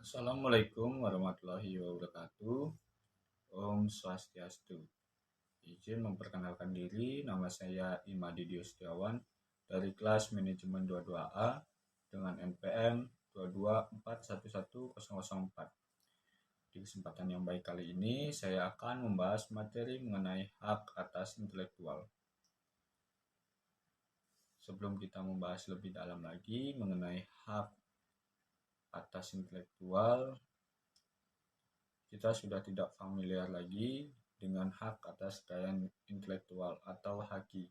Assalamualaikum warahmatullahi wabarakatuh. Om Swastiastu. Izin memperkenalkan diri, nama saya Imadi Dio Setiawan dari kelas manajemen 22A dengan NPM 224111004. Di kesempatan yang baik kali ini, saya akan membahas materi mengenai hak atas intelektual. Sebelum kita membahas lebih dalam lagi mengenai hak atas intelektual, kita sudah tidak familiar lagi dengan hak atas kekayaan intelektual atau haki.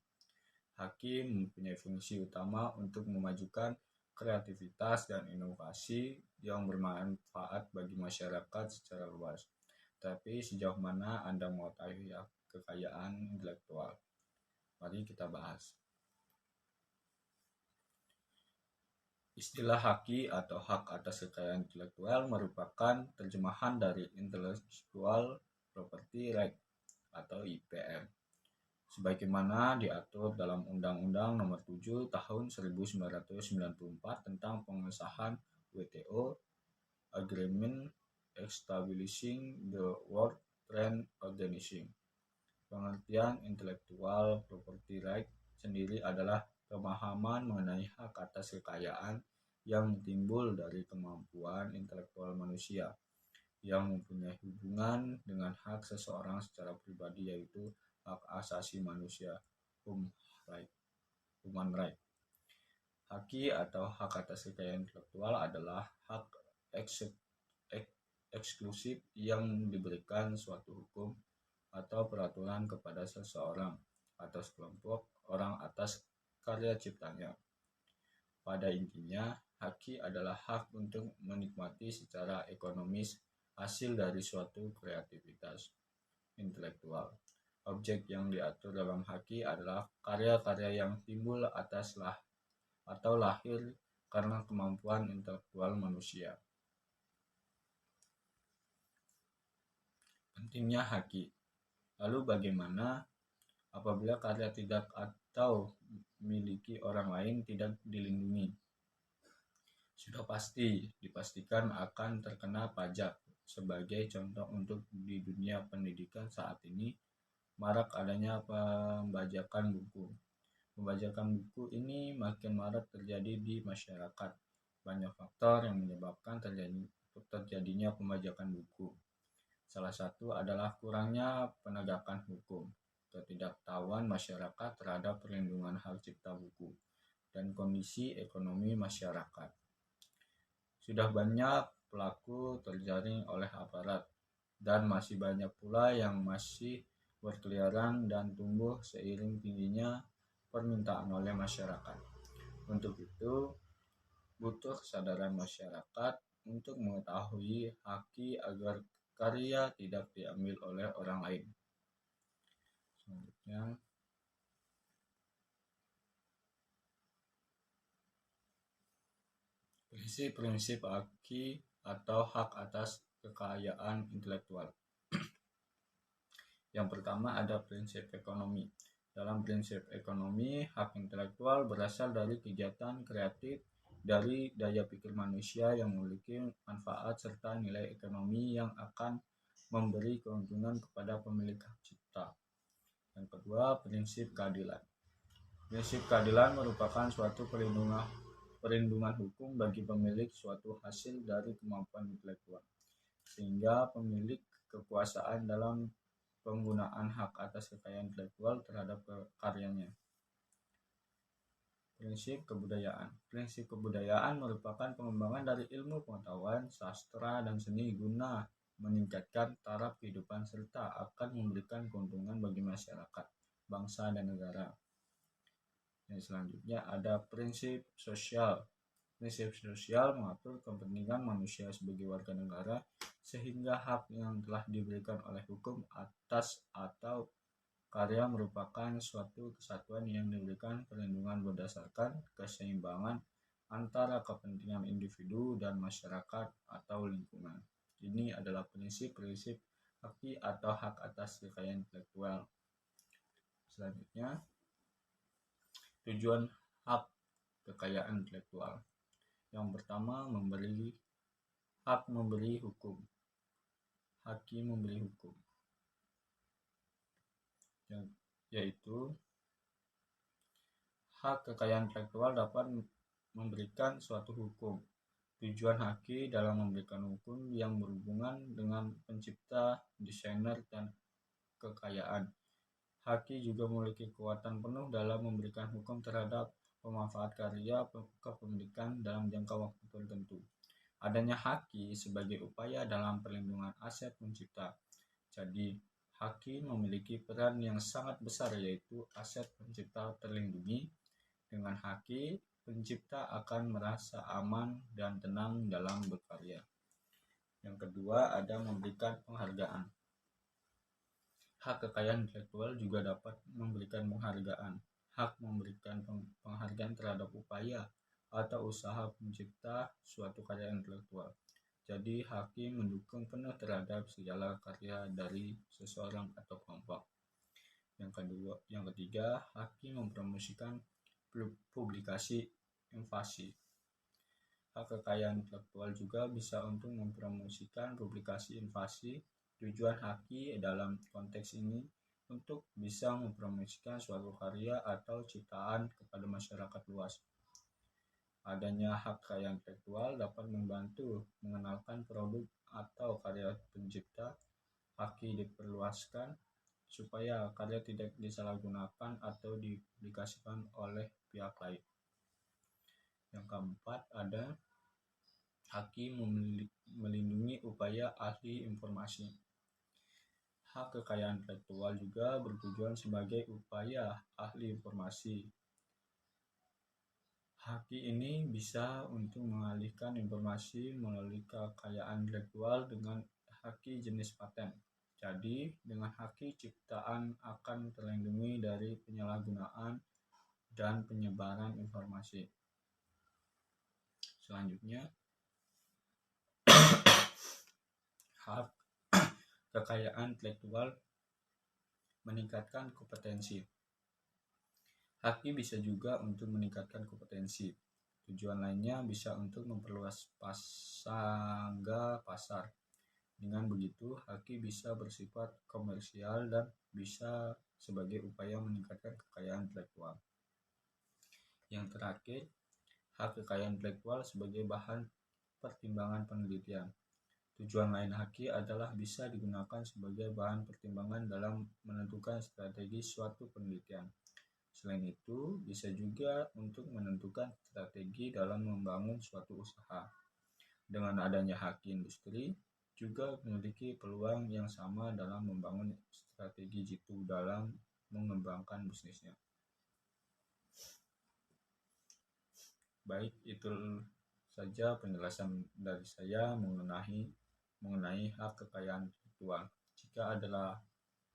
Haki mempunyai fungsi utama untuk memajukan kreativitas dan inovasi yang bermanfaat bagi masyarakat secara luas. Tapi sejauh mana Anda mengetahui kekayaan intelektual? Mari kita bahas. Istilah haki atau hak atas kekayaan intelektual merupakan terjemahan dari Intellectual Property Right atau IPR, sebagaimana diatur dalam Undang-Undang Nomor 7 Tahun 1994 tentang pengesahan WTO Agreement Establishing the World Trade Organization. Pengertian Intellectual Property Right sendiri adalah pemahaman mengenai hak atas kekayaan yang timbul dari kemampuan intelektual manusia yang mempunyai hubungan dengan hak seseorang secara pribadi, yaitu hak asasi manusia, human right. Haki atau hak atas kekayaan intelektual adalah hak eksklusif yang diberikan suatu hukum atau peraturan kepada seseorang atau sekelompok orang atas karya ciptanya. Pada intinya, haki adalah hak untuk menikmati secara ekonomis hasil dari suatu kreativitas intelektual. Objek yang diatur dalam haki adalah karya-karya yang timbul atau lahir karena kemampuan intelektual manusia. Pentingnya haki. Lalu bagaimana apabila karya tidak atau miliki orang lain tidak dilindungi? Sudah dipastikan akan terkena pajak. Sebagai contoh, untuk di dunia pendidikan saat ini marak adanya pembajakan buku. Pembajakan buku ini makin marak terjadi di masyarakat. Banyak faktor yang menyebabkan terjadinya pembajakan buku. Salah satu adalah kurangnya penegakan hukum, ketidaktahuan masyarakat terhadap perlindungan hak cipta buku, dan kondisi ekonomi masyarakat. Sudah banyak pelaku terjaring oleh aparat, dan masih banyak pula yang masih berkeliaran dan tumbuh seiring tingginya permintaan oleh masyarakat. Untuk itu, butuh kesadaran masyarakat untuk mengetahui haki agar karya tidak diambil oleh orang lain. Selanjutnya, prinsip-prinsip haki atau hak atas kekayaan intelektual. Yang pertama ada prinsip ekonomi. Dalam prinsip ekonomi, hak intelektual berasal dari kegiatan kreatif dari daya pikir manusia yang memiliki manfaat serta nilai ekonomi yang akan memberi keuntungan kepada pemilik hak cipta. Yang kedua, prinsip keadilan. Prinsip keadilan merupakan suatu perlindungan hukum bagi pemilik suatu hasil dari kemampuan intelektual, sehingga pemilik kekuasaan dalam penggunaan hak atas kekayaan intelektual terhadap karyanya. Prinsip kebudayaan. Prinsip kebudayaan merupakan pengembangan dari ilmu pengetahuan, sastra, dan seni guna meningkatkan taraf kehidupan serta akan memberikan keuntungan bagi masyarakat, bangsa, dan negara. Yang selanjutnya ada prinsip sosial. Prinsip sosial mengatur kepentingan manusia sebagai warga negara, sehingga hak yang telah diberikan oleh hukum atas atau karya merupakan suatu kesatuan yang diberikan perlindungan berdasarkan keseimbangan antara kepentingan individu dan masyarakat atau lingkungan. Ini adalah prinsip-prinsip haki atau hak atas kekayaan intelektual. Selanjutnya, tujuan hak kekayaan intelektual. Yang pertama, memberi Hak memberi hukum. Hakim memberi hukum, yaitu hak kekayaan intelektual dapat memberikan suatu hukum. Tujuan haki dalam memberikan hukum yang berhubungan dengan pencipta, desainer, dan kekayaan. Haki juga memiliki kekuatan penuh dalam memberikan hukum terhadap pemanfaat karya kepemilikan dalam jangka waktu tertentu. Adanya haki sebagai upaya dalam perlindungan aset pencipta. Jadi, haki memiliki peran yang sangat besar, yaitu aset pencipta terlindungi. Dengan haki, pencipta akan merasa aman dan tenang dalam berkarya. Yang kedua, ada memberikan penghargaan. Hak kekayaan intelektual juga dapat memberikan penghargaan. Hak memberikan penghargaan terhadap upaya atau usaha pencipta suatu karya intelektual. Jadi, hakim mendukung penuh terhadap segala karya dari seseorang atau kelompok. Yang ketiga, hakim mempromosikan publikasi invasi. Hak kekayaan intelektual juga bisa untuk mempromosikan publikasi invasi. Tujuan haki dalam konteks ini untuk bisa mempromosikan suatu karya atau ciptaan kepada masyarakat luas. Adanya hak kekayaan intelektual dapat membantu mengenalkan produk atau karya pencipta. Haki diperluaskan supaya karya tidak disalahgunakan atau dipublikasikan oleh pihak lain. Yang keempat, ada haki melindungi upaya ahli informasi. Hak kekayaan intelektual juga bertujuan sebagai upaya ahli informasi. Haki ini bisa untuk mengalihkan informasi melalui kekayaan intelektual dengan haki jenis paten. Jadi, dengan haki ciptaan akan terlindungi dari penyalahgunaan dan penyebaran informasi. Selanjutnya, hak kekayaan intelektual meningkatkan kompetensi. Haki bisa juga untuk meningkatkan kompetensi. Tujuan lainnya bisa untuk memperluas pasar. Dengan begitu, haki bisa bersifat komersial dan bisa sebagai upaya meningkatkan kekayaan intelektual. Yang terakhir, hak kekayaan intelektual sebagai bahan pertimbangan penelitian. Tujuan lain haki adalah bisa digunakan sebagai bahan pertimbangan dalam menentukan strategi suatu penelitian. Selain itu, bisa juga untuk menentukan strategi dalam membangun suatu usaha. Dengan adanya haki, industri juga memiliki peluang yang sama dalam membangun strategi jitu dalam mengembangkan bisnisnya. Baik, itu saja penjelasan dari saya mengenai hak kekayaan intelektual.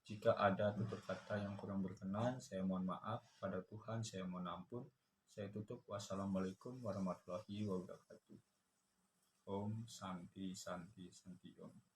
Jika ada tutur kata yang kurang berkenan, saya mohon maaf. Pada Tuhan saya mohon ampun. Saya tutup. Wassalamualaikum warahmatullahi wabarakatuh. Om Santi Santi Santi Om.